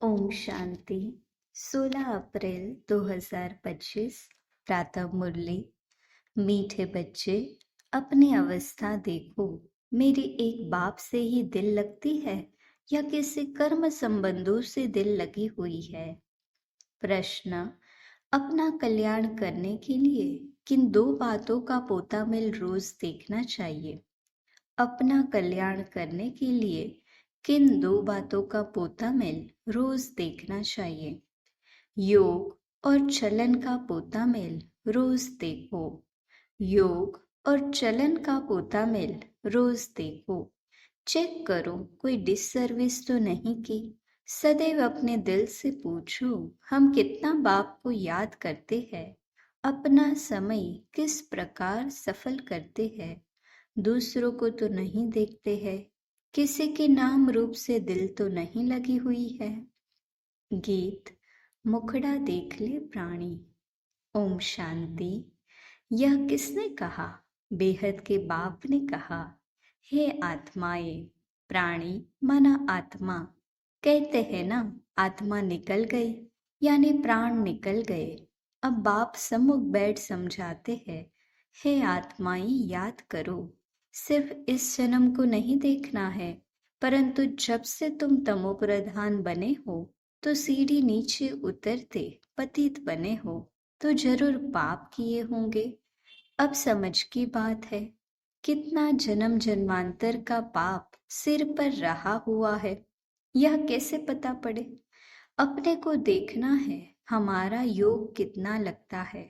ओम शांति। 16 अप्रैल 2025 प्रातः मुरली। मीठे बच्चे, अपनी अवस्था देखो। मेरी एक बाप से ही दिल लगती है या किसी कर्म संबंधों से दिल लगी हुई है? प्रश्न। अपना कल्याण करने के लिए किन दो बातों का पोता मिल रोज देखना चाहिए? अपना कल्याण करने के लिए किन दो बातों का पोता मिल रोज देखना चाहिए? योग और चलन का पोता मिल रोज देखो। योग और चलन का पोता मिल रोज देखो। चेक करो कोई डिससर्विस तो नहीं की। सदैव अपने दिल से पूछो, हम कितना बाप को याद करते हैं, अपना समय किस प्रकार सफल करते हैं, दूसरों को तो नहीं देखते हैं, किसी के नाम रूप से दिल तो नहीं लगी हुई है। गीत। मुखड़ा देख ले प्राणी। ओम शांति। यह किसने कहा? बेहद के बाप ने कहा, हे आत्माएं, प्राणी माना आत्मा। कहते हैं ना, आत्मा निकल गई यानी प्राण निकल गए। अब बाप सम्मुख बैठ समझाते हैं, हे आत्माएं याद करो, सिर्फ इस जन्म को नहीं देखना है, परंतु जब से तुम तमोप्रधान बने हो तो सीढ़ी नीचे उतरते पतित बने हो तो जरूर पाप किए होंगे। अब समझ की बात है, कितना जन्म जन्मांतर का पाप सिर पर रहा हुआ है, यह कैसे पता पड़े? अपने को देखना है, हमारा योग कितना लगता है।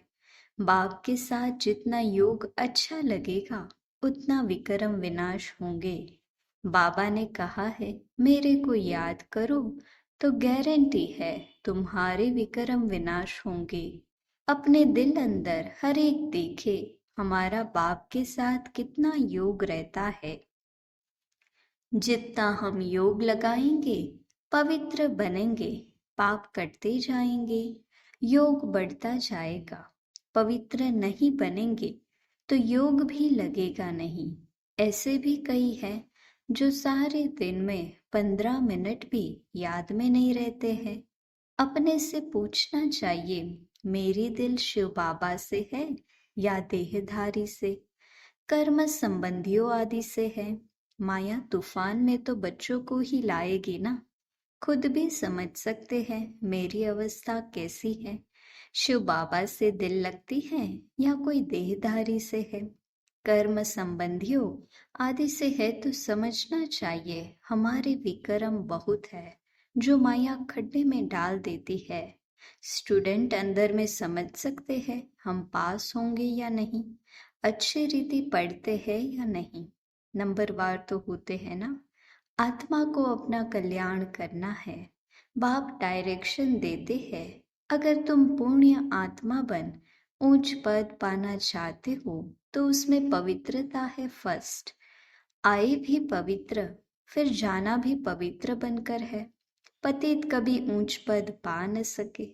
बाप के साथ जितना योग अच्छा लगेगा उतना विक्रम विनाश होंगे। बाबा ने कहा है, मेरे को याद करो तो गारंटी है तुम्हारे विक्रम विनाश होंगे। अपने दिल अंदर हर एक देखे हमारा बाप के साथ कितना योग रहता है। जितना हम योग लगाएंगे पवित्र बनेंगे, पाप कटते जाएंगे, योग बढ़ता जाएगा। पवित्र नहीं बनेंगे तो योग भी लगेगा नहीं। ऐसे भी कई हैं जो सारे दिन में 15 मिनट भी याद में नहीं रहते हैं। अपने से पूछना चाहिए, मेरी दिल शिव बाबा से है या देहधारी से, कर्म संबंधियों आदि से है। माया तूफान में तो बच्चों को ही लाएगी ना। खुद भी समझ सकते हैं मेरी अवस्था कैसी है। शिव बाबा से दिल लगती है या कोई देहधारी से है, कर्म संबंधियों आदि से है तो समझना चाहिए हमारे विक्रम बहुत है जो माया खड्डे में डाल देती है। स्टूडेंट अंदर में समझ सकते हैं हम पास होंगे या नहीं, अच्छी रीति पढ़ते हैं या नहीं, नंबरवार तो होते हैं ना। आत्मा को अपना कल्याण करना है, बाप डायरेक्शन देते हैं। अगर तुम पुण्य आत्मा बन ऊंच पद पाना चाहते हो तो उसमें पवित्रता है फर्स्ट। आए भी पवित्र, फिर जाना भी पवित्र बनकर है। पतित कभी ऊंच पद पा न सके।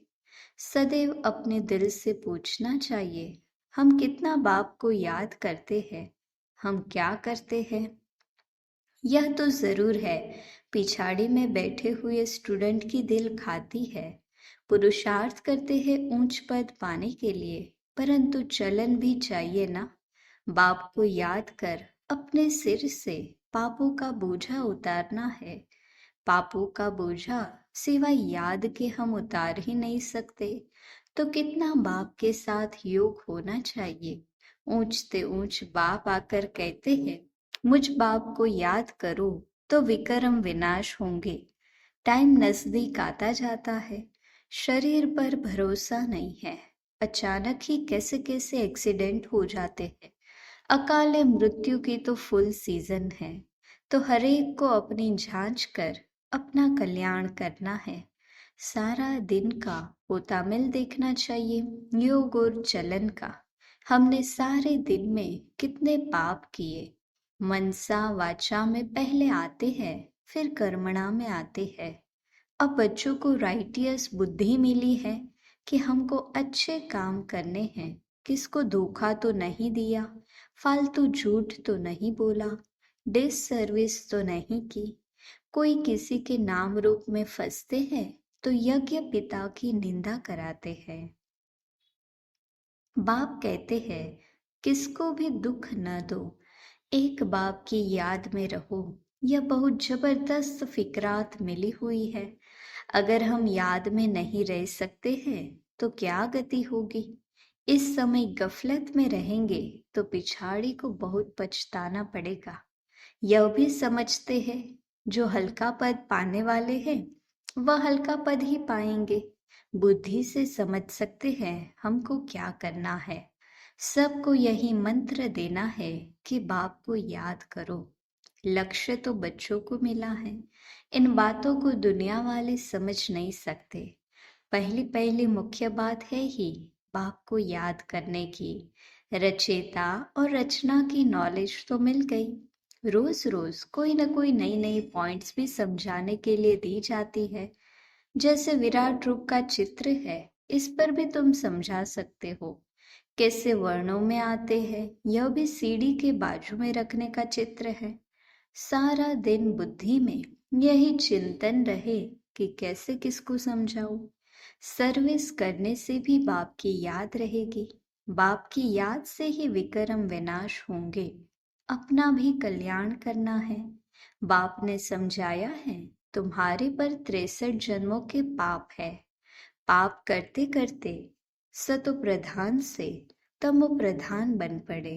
सदैव अपने दिल से पूछना चाहिए, हम कितना बाप को याद करते हैं, हम क्या करते हैं। यह तो जरूर है, पिछाड़ी में बैठे हुए स्टूडेंट की दिल खाती है। पुरुषार्थ करते हैं ऊंच पद पाने के लिए, परंतु चलन भी चाहिए ना। बाप को याद कर अपने सिर से पापों का बोझा उतारना है। पापों का बोझा सिवाय याद के हम उतार ही नहीं सकते, तो कितना बाप के साथ योग होना चाहिए। ऊंचते ऊंच बाप आकर कहते हैं, मुझ बाप को याद करो तो विक्रम विनाश होंगे। टाइम नजदीक आता जाता है, शरीर पर भरोसा नहीं है। अचानक ही कैसे कैसे एक्सीडेंट हो जाते हैं। अकाले मृत्यु की तो फुल सीजन है, तो हरेक को अपनी जांच कर अपना कल्याण करना है। सारा दिन का पोतामिल देखना चाहिए, योग और चलन का। हमने सारे दिन में कितने पाप किए। मनसा वाचा में पहले आते हैं, फिर कर्मणा में आते हैं। अब बच्चों को राइटियस बुद्धि मिली है कि हमको अच्छे काम करने हैं, किसको धोखा तो नहीं दिया, फालतू झूठ तो नहीं बोला, डिस सर्विस तो नहीं की, कोई किसी के नाम रूप में फंसते हैं तो यज्ञ पिता की निंदा कराते हैं। बाप कहते हैं किसको भी दुख न दो, एक बाप की याद में रहो। यह बहुत जबरदस्त फिकरात मिली हुई है। अगर हम याद में नहीं रह सकते हैं तो क्या गति होगी। इस समय गफलत में रहेंगे तो पिछाड़ी को बहुत पछताना पड़ेगा। यह भी समझते हैं जो हल्का पद पाने वाले हैं वह हल्का पद ही पाएंगे। बुद्धि से समझ सकते हैं हमको क्या करना है। सबको यही मंत्र देना है कि बाप को याद करो। लक्ष्य तो बच्चों को मिला है। इन बातों को दुनिया वाले समझ नहीं सकते। पहली पहली मुख्य बात है ही बाप को याद करने की। रचेता और रचना की नॉलेज तो मिल गई। रोज रोज कोई ना कोई नई नई पॉइंट्स भी समझाने के लिए दी जाती है। जैसे विराट रूप का चित्र है, इस पर भी तुम समझा सकते हो कैसे वर्णों में आते हैं। यह भी सीढ़ी के बाजू में रखने का चित्र है। सारा दिन बुद्धि में यही चिंतन रहे कि कैसे किसको समझाऊं। सर्विस करने से भी बाप की याद रहेगी। बाप की याद से ही विक्रम विनाश होंगे। अपना भी कल्याण करना है। बाप ने समझाया है तुम्हारे पर 63 जन्मों के पाप है। पाप करते करते सतो प्रधान से तमो प्रधान बन पड़े।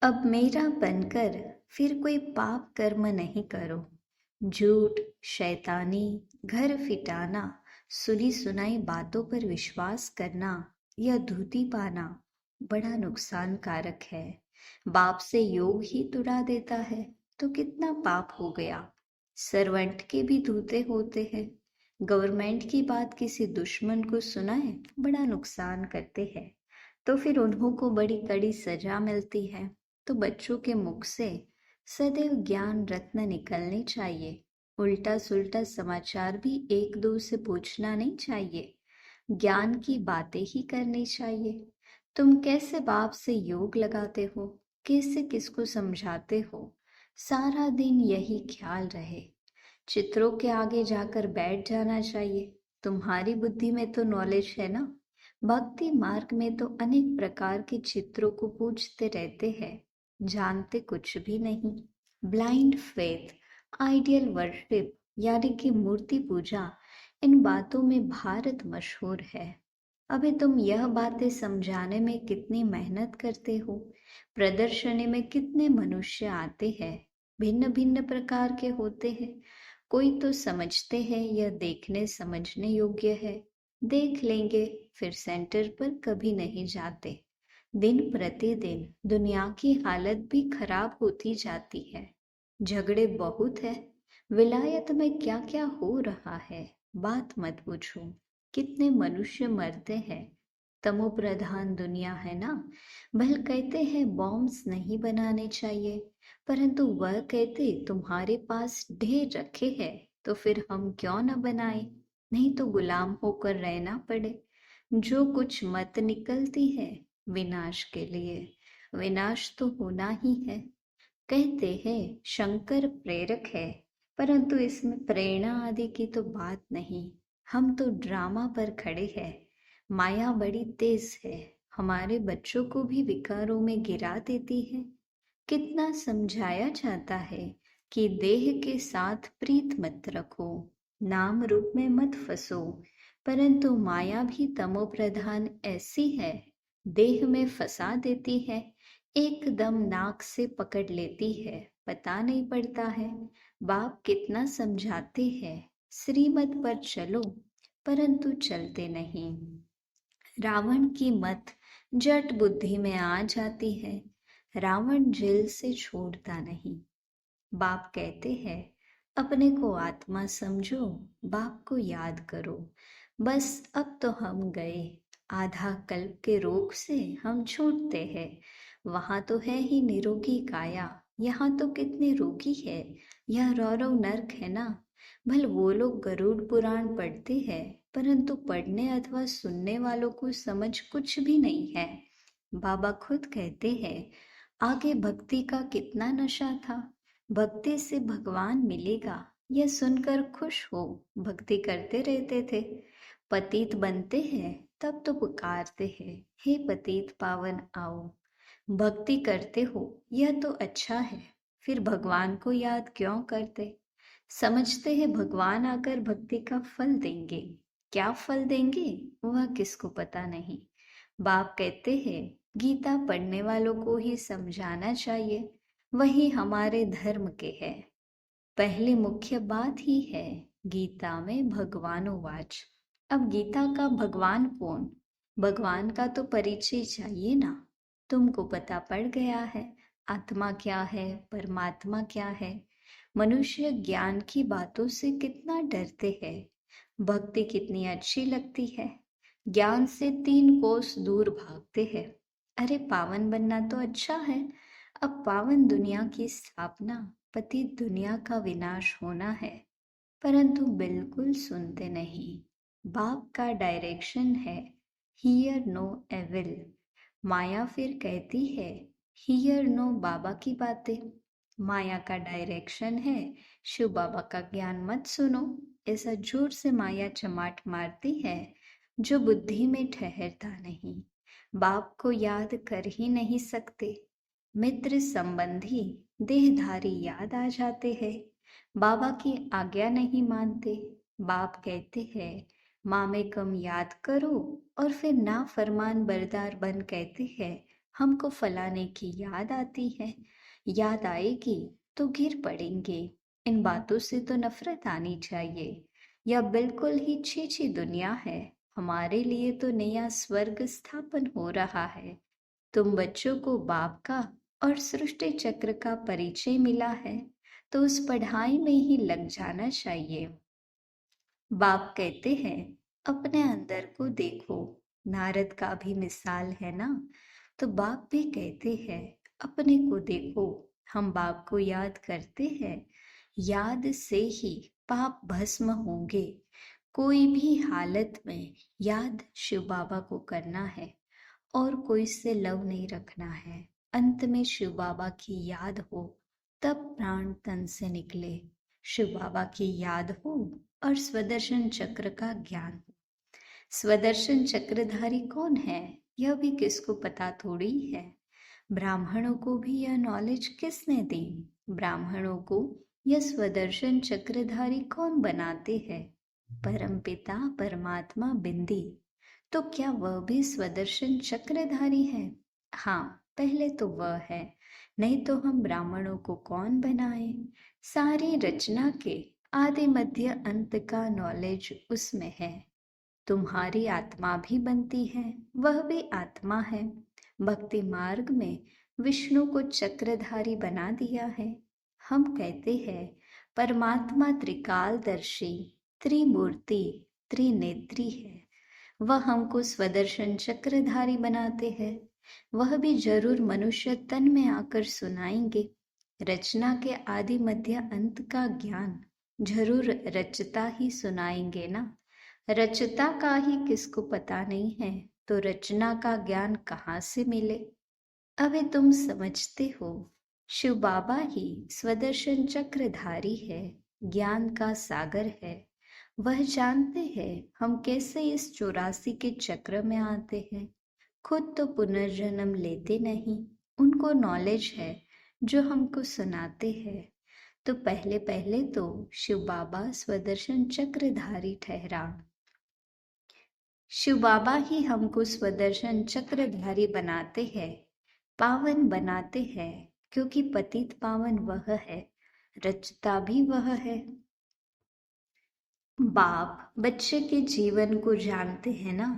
अब मेरा बनकर फिर कोई पाप कर्म नहीं करो। झूठ, शैतानी, घर फिटाना, सुनी सुनाई बातों पर विश्वास करना या धूती पाना बड़ा नुकसानकारक है। बाप से योग ही तुड़ा देता है तो कितना पाप हो गया। सर्वेंट के भी धूते होते हैं। गवर्नमेंट की बात किसी दुश्मन को सुनाए बड़ा नुकसान करते हैं तो फिर उन्हों को बड़ी कड़ी सजा मिलती है। तो बच्चों के मुख से सदैव ज्ञान रत्न निकलने चाहिए। उल्टा सुल्टा समाचार भी एक दो से पूछना नहीं चाहिए। ज्ञान की बातें ही करनी चाहिए। तुम कैसे बाप से योग लगाते हो, कैसे किसको समझाते हो, सारा दिन यही ख्याल रहे। चित्रों के आगे जाकर बैठ जाना चाहिए। तुम्हारी बुद्धि में तो नॉलेज है ना। भक्ति मार्ग में तो अनेक प्रकार के चित्रों को पूछते रहते हैं, जानते कुछ भी नहीं। ब्लाइंड फेथ, आइडियल वर्शिप यानी कि मूर्ति पूजा, इन बातों में भारत मशहूर है। अभी तुम यह बातें समझाने में कितनी मेहनत करते हो। प्रदर्शनी में कितने मनुष्य आते हैं, भिन्न भिन्न प्रकार के होते हैं। कोई तो समझते हैं यह देखने समझने योग्य है, देख लेंगे, फिर सेंटर पर कभी नहीं जाते। दिन प्रतिदिन दुनिया की हालत भी खराब होती जाती है। झगड़े बहुत है। विलायत में क्या क्या हो रहा है बात मत पूछो। कितने मनुष्य मरते हैं। तमो प्रधान दुनिया है ना। भल कहते हैं बॉम्ब्स नहीं बनाने चाहिए, परंतु वह कहते तुम्हारे पास ढेर रखे हैं तो फिर हम क्यों न बनाए। नहीं तो गुलाम होकर रहना पड़े। जो कुछ मत निकलती है विनाश के लिए, विनाश तो होना ही है। कहते हैं शंकर प्रेरक है, परंतु इसमें प्रेरणा आदि की तो बात नहीं। हम तो ड्रामा पर खड़े हैं। माया बड़ी तेज है, हमारे बच्चों को भी विकारों में गिरा देती है। कितना समझाया जाता है कि देह के साथ प्रीत मत रखो, नाम रूप में मत फंसो, परंतु माया भी तमो प्रधान ऐसी है, देह में फंसा देती है, एकदम नाक से पकड़ लेती है, पता नहीं पड़ता है। बाप कितना समझाते हैं श्रीमत पर चलो, परंतु चलते नहीं। रावण की मत जट बुद्धि में आ जाती है। रावण जेल से छोड़ता नहीं। बाप कहते हैं अपने को आत्मा समझो, बाप को याद करो। बस अब तो हम गए, आधा कल्प के रोग से हम छूटते हैं। वहां तो है ही निरोगी काया, यहाँ तो कितने रोगी है। यह रौरव नर्क है ना। भल वो लोग गरुड़ पुराण पढ़ते हैं, परंतु पढ़ने अथवा सुनने वालों को समझ कुछ भी नहीं है। बाबा खुद कहते हैं आगे भक्ति का कितना नशा था, भक्ति से भगवान मिलेगा यह सुनकर खुश हो भक्ति करते रहते थे। पतित बनते हैं तब तो पुकारते हैं, हे पतित पावन आओ। भक्ति करते हो यह तो अच्छा है, फिर भगवान को याद क्यों करते? समझते हैं भगवान आकर भक्ति का फल देंगे। क्या फल देंगे वह किसको पता नहीं। बाप कहते हैं गीता पढ़ने वालों को ही समझाना चाहिए, वही हमारे धर्म के है। पहली मुख्य बात ही है गीता में भगवानोवाच। अब गीता का भगवान कौन? भगवान का तो परिचय चाहिए ना। तुमको पता पड़ गया है आत्मा क्या है, परमात्मा क्या है। मनुष्य ज्ञान की बातों से कितना डरते हैं। भक्ति कितनी अच्छी लगती है, ज्ञान से 3 कोस दूर भागते हैं। अरे पावन बनना तो अच्छा है, अब पावन दुनिया की स्थापना, पतित दुनिया का विनाश होना है, परंतु बिल्कुल सुनते नहीं। बाप का डायरेक्शन है हियर नो एविल। माया फिर कहती है हियर नो बाबा की बातें। माया का डायरेक्शन है शिव बाबा का ज्ञान मत सुनो। ऐसा जोर से माया चमाट मारती है जो बुद्धि में ठहरता नहीं। बाप को याद कर ही नहीं सकते। मित्र संबंधी देहधारी याद आ जाते हैं, बाबा की आज्ञा नहीं मानते। बाप कहते हैं मामे कम याद करो और फिर ना फरमान बरदार बन कहते हैं हमको फलाने की याद आती है। याद आएगी तो गिर पड़ेंगे। इन बातों से तो नफरत आनी चाहिए। यह बिल्कुल ही छी दुनिया है। हमारे लिए तो नया स्वर्ग स्थापन हो रहा है। तुम बच्चों को बाप का और सृष्टि चक्र का परिचय मिला है तो उस पढ़ाई में ही लग जाना चाहिए। बाप कहते हैं अपने अंदर को देखो। नारद का भी मिसाल है ना, तो बाप भी कहते हैं अपने को देखो। हम बाप को याद करते हैं, याद से ही पाप भस्म होंगे। कोई भी हालत में याद शिव बाबा को करना है और कोई से लव नहीं रखना है। अंत में शिव बाबा की याद हो तब प्राण तन से निकले। शिव बाबा की याद हो और स्वदर्शन चक्र का ज्ञान हो। स्वदर्शन चक्रधारी कौन है यह भी किसको पता थोड़ी है। ब्राह्मणों को भी यह नॉलेज किसने दी? ब्राह्मणों को यह स्वदर्शन चक्रधारी कौन बनाते हैं? परमपिता परमात्मा बिंदी। तो क्या वह भी स्वदर्शन चक्रधारी है? हाँ, पहले तो वह है, नहीं तो हम ब्राह्मणों को कौन बनाए। सारी रचना के आदि मध्य अंत का नॉलेज उसमें है। तुम्हारी आत्मा भी बनती है, वह भी आत्मा है। भक्ति मार्ग में विष्णु को चक्रधारी बना दिया है। हम कहते हैं परमात्मा त्रिकालदर्शी, त्रिमूर्ति, त्रिनेत्री है। वह हमको स्वदर्शन चक्रधारी बनाते हैं। वह भी जरूर मनुष्य तन में आकर सुनाएंगे। रचना के आदि मध्य अंत का ज्ञान जरूर रचता ही सुनाएंगे ना। रचता का ही किसको पता नहीं है तो रचना का ज्ञान कहाँ से मिले? अभी तुम समझते हो शिव बाबा ही स्वदर्शन चक्रधारी है, ज्ञान का सागर है। वह जानते हैं हम कैसे इस 84 के चक्र में आते हैं। खुद तो पुनर्जन्म लेते नहीं, उनको नॉलेज है जो हमको सुनाते हैं। तो पहले पहले तो शिव बाबा स्वदर्शन चक्रधारी ठहरा। शिव बाबा ही हमको स्वदर्शन चक्रधारी बनाते हैं, पावन बनाते हैं, क्योंकि पतित पावन वह है, रचता भी वह है। बाप बच्चे के जीवन को जानते हैं ना।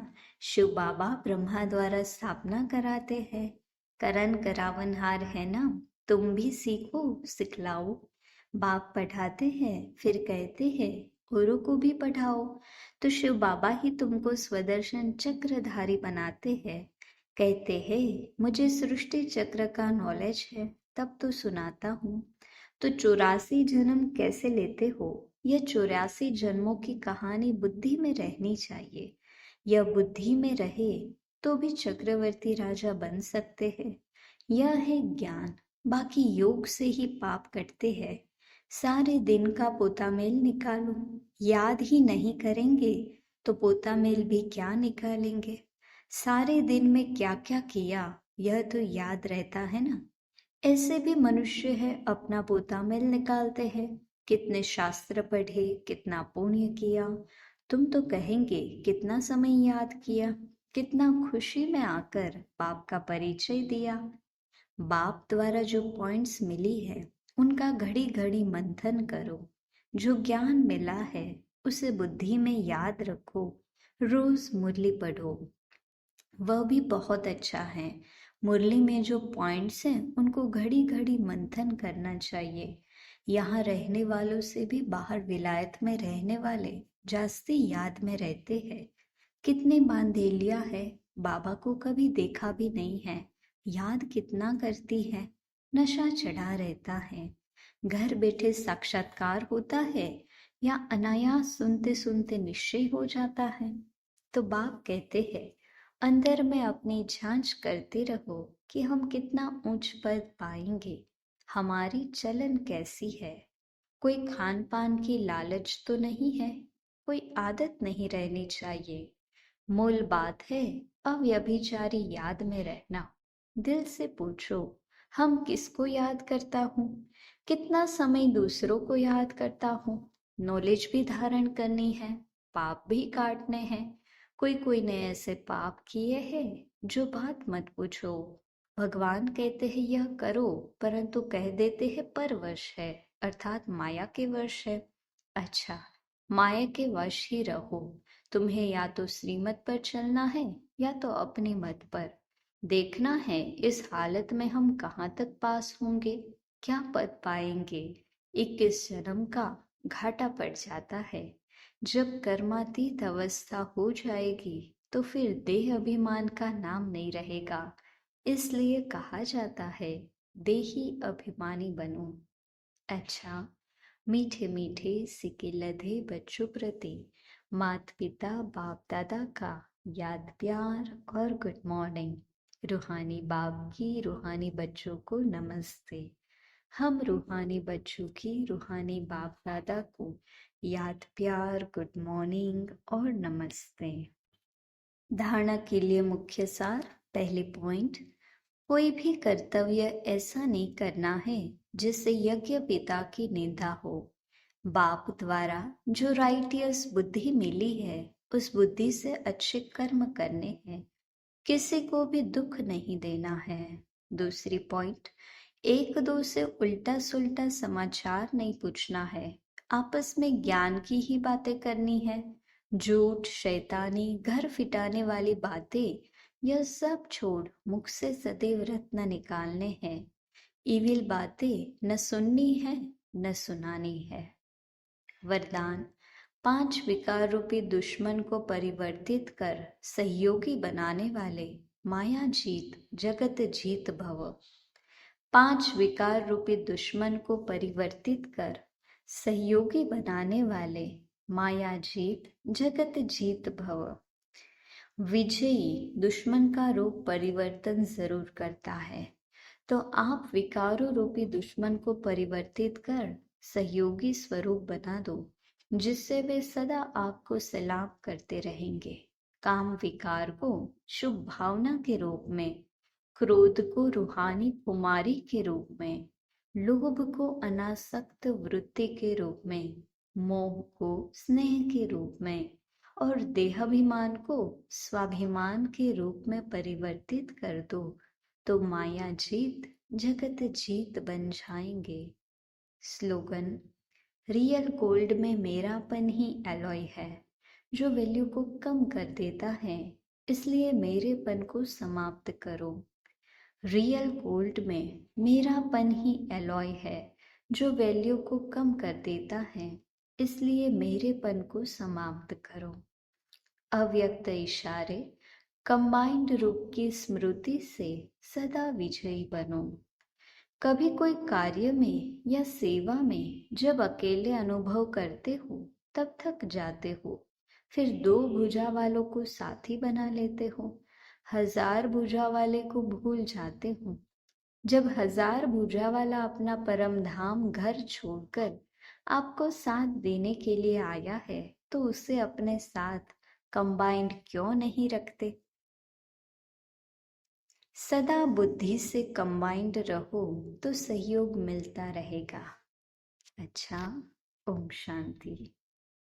शिव बाबा ब्रह्मा द्वारा स्थापना कराते हैं। करण करावनहार है ना, तुम भी सीखो सिखलाओ। बाप पढ़ाते हैं फिर कहते हैं गुरु को भी पढ़ाओ। तो शिव बाबा ही तुमको स्वदर्शन चक्रधारी बनाते हैं। कहते हैं मुझे सृष्टि चक्र का नॉलेज है तब तो सुनाता हूँ। तो 84 जन्म कैसे लेते हो? यह 84 जन्मों की कहानी बुद्धि में रहनी चाहिए। यह बुद्धि में रहे तो भी चक्रवर्ती राजा बन सकते हैं। यह है ज्ञान। बाकी योग से ही पाप कटते हैं। सारे दिन का पोता मेल निकालो, याद ही नहीं करेंगे तो पोता मेल भी क्या निकालेंगे। सारे दिन में क्या क्या किया यह तो याद रहता है ना। ऐसे भी मनुष्य है, अपना पोता मेल निकालते हैं। कितने शास्त्र पढ़े, कितना पुण्य किया। तुम तो कहेंगे कितना समय याद किया, कितना खुशी में आकर बाप का परिचय दिया। बाप द्वारा जो पॉइंट्स मिली है उनका घड़ी घड़ी मंथन करो। जो ज्ञान मिला है उसे बुद्धि में याद रखो। रोज मुरली पढ़ो, वह भी बहुत अच्छा है। मुरली में जो पॉइंट्स हैं उनको घड़ी घड़ी मंथन करना चाहिए। यहाँ रहने वालों से भी बाहर विलायत में रहने वाले जास्ती याद में रहते हैं। कितने बांधेलिया है, बाबा को कभी देखा भी नहीं है, याद कितना करती है। नशा चढ़ा रहता है। घर बैठे साक्षात्कार होता है या अनायास सुनते सुनते निश्चय हो जाता है। तो बाप कहते हैं अंदर में अपनी जांच करते रहो कि हम कितना ऊंच पद पाएंगे, हमारी चलन कैसी है। कोई खान पान की लालच तो नहीं है, कोई आदत नहीं रहनी चाहिए। मूल बात है अव्यभिचारी याद में रहना। दिल से पूछो हम किसको याद करता हूँ, कितना समय दूसरों को याद करता हूँ। नॉलेज भी धारण करनी है, पाप भी काटने हैं। कोई कोई ने ऐसे पाप किए हैं जो बात मत पूछो। भगवान कहते हैं यह करो, परंतु कह देते हैं पर वश है, अर्थात माया के वश है। अच्छा, माया के वश ही रहो। तुम्हें या तो श्रीमत पर चलना है या तो अपनी मत पर। देखना है इस हालत में हम कहाँ तक पास होंगे, क्या पद पाएंगे। 21 जन्म का घाटा पड़ जाता है। जब कर्मातीत अवस्था हो जाएगी तो फिर देह अभिमान का नाम नहीं रहेगा। इसलिए कहा जाता है देही अभिमानी बनो। अच्छा, मीठे मीठे सिके लधे बच्चों प्रति माता पिता बाप दादा का याद प्यार और गुड मॉर्निंग। रूहानी बाप की रूहानी बच्चों को नमस्ते। हम रूहानी बच्चों की रूहानी बाप दादा को याद प्यार गुड मॉर्निंग और नमस्ते। धारणा के लिए मुख्य सार। पहले पॉइंट, कोई भी कर्तव्य ऐसा नहीं करना है जिससे यज्ञ पिता की निंदा हो। बाप द्वारा जो राइटियस बुद्धि मिली है उस बुद्धि से अच्छे कर्म करने हैं, किसी को भी दुख नहीं देना है। दूसरी पॉइंट, एक दो से उल्टा सुल्टा समाचार नहीं पूछना है, आपस में ज्ञान की ही बातें करनी है। झूठ शैतानी घर फिटाने वाली बातें यह सब छोड़ मुख से सदैव रत्न निकालने हैं। इविल बातें न सुननी है न सुनानी है। वरदान, 5 विकार रूपी दुश्मन को परिवर्तित कर सहयोगी बनाने वाले माया जीत जगत जीत भव। 5 विकार रूपी दुश्मन को परिवर्तित कर सहयोगी बनाने वाले माया जीत जगत जीत भव। विजयी दुश्मन का रूप परिवर्तन जरूर करता है, तो आप विकारों रूपी दुश्मन को परिवर्तित कर सहयोगी स्वरूप बना दो, जिससे वे सदा आपको सलाम करते रहेंगे। काम विकार को शुभ भावना के रूप में, क्रोध को रूहानी कुमारी के रूप में, लोभ को अनासक्त वृत्ति के रूप में, मोह को स्नेह के रूप में और देहाभिमान को स्वाभिमान के रूप में परिवर्तित कर दो, तो माया जीत जगत जीत बन जाएंगे। स्लोगन, रियल गोल्ड में मेरापन ही एलॉय है जो वैल्यू को कम कर देता है, इसलिए मेरेपन को समाप्त करो। रियल गोल्ड में मेरापन ही एलॉय है जो वैल्यू को कम कर देता है, इसलिए मेरेपन को समाप्त करो। अव्यक्त इशारे, कंबाइंड रूप की स्मृति से सदा विजयी बनो। कभी कोई कार्य में या सेवा में जब अकेले अनुभव करते हो तब थक जाते हो, फिर 2 भुजा वालों को साथी बना लेते हो, 1000 भुजा वाले को भूल जाते हो। जब 1000 भुजा वाला अपना परम धाम घर छोड़कर आपको साथ देने के लिए आया है तो उसे अपने साथ कंबाइंड क्यों नहीं रखते? सदा बुद्धि से कंबाइंड रहो तो सहयोग मिलता रहेगा। अच्छा, ओम शांति।